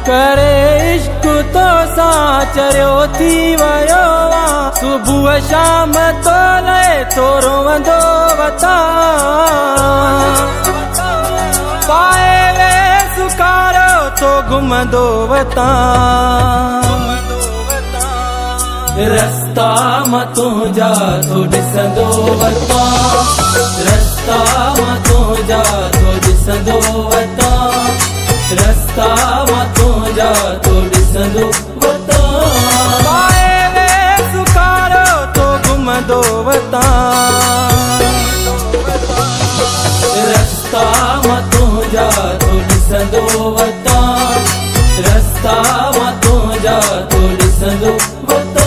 करे इश्क तो साचरियो थी वयो सुबह शाम तो ले तोरो वंदो वता पाए वे सुकारो तो घुमंदो वता रस्ता मतो जा तो ॾिसंदो वता रस्ता मतो जा तो ॾिसंदो वता रस्ता मतो जा तो ॾिसंदो वता पाए वे सुकारो तो घुमंदो वता रस्ता मतो जा तो ॾिसंदो वता रस्ता मतो जा तो ॾिसंदो वता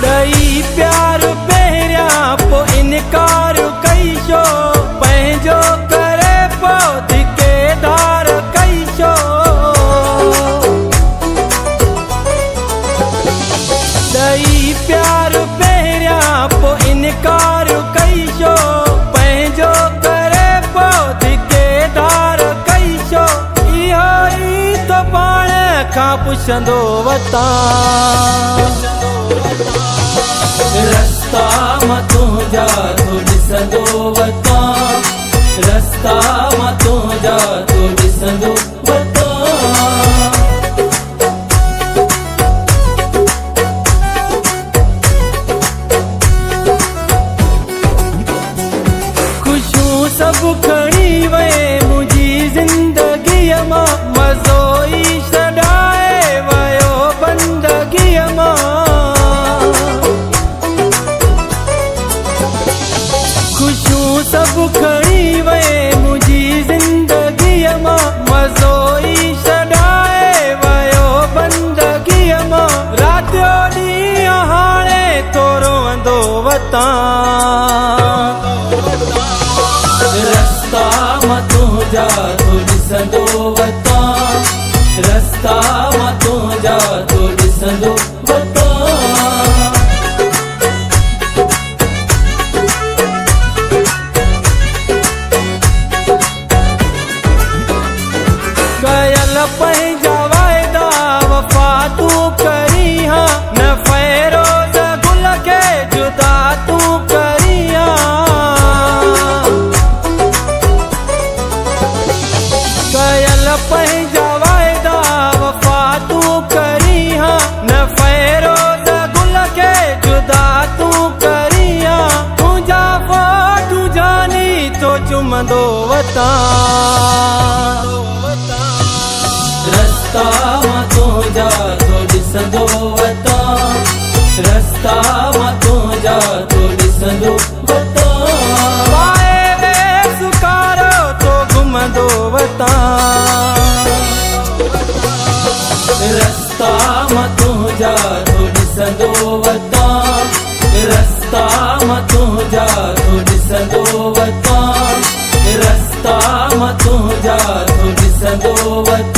दई प्यार पहिरिया पो इनकार कई छो पंहिंजो करे पो ठेकेदार कई छो दई प्यार पहिरिया पो इनकार कई छो पंहिंजो करे पो ठेकेदार कई छो इहो ई तो पाण खां पुछंदो वता रस्ता मतो जा तो ॾिसंदो वता रस्ता मतो जा तो ॾिसंदो वता खुशियूं सभु खणी वे मुंहिंजी ज़िंदगीअ मां मज़ो ई छॾाए वयो बंदगीअ मां खुशियूं सभु खणी वे मुंहिंजी ज़िंदगीअ मां मज़ो ई छॾाए वयो बंदगीअ मां राति जो ॾींहुं हाणे तोरो वंदो वता रस्ता मतो जा तो ॾिसंदो वता रस्ता मतो जा तो ॾिसंदो वता कयल पंहिंजा वाइदा वफ़ा तूं करी हा न फ़ैरोज़ गुल खे जुदा तूं करी हा कयल पंहिंजा वाइदा वफ़ा तूं करी हा न फ़ैरोज़ गुल खे जुदा तूं करी हा तुंहिंजा फोटू जानी तो चुमंदो वता रस्ता मतो जा तो ॾिसंदो वता रस्ता मतो जा तो ॾिसंदो वता पाए वे सुकारो तो घुमंदो वता रस्ता मतो जा तो ॾिसंदो वता रस्ता मतो जा तो ॾिसंदो वता रस्ता मतो जा तो ॾिसंदो वता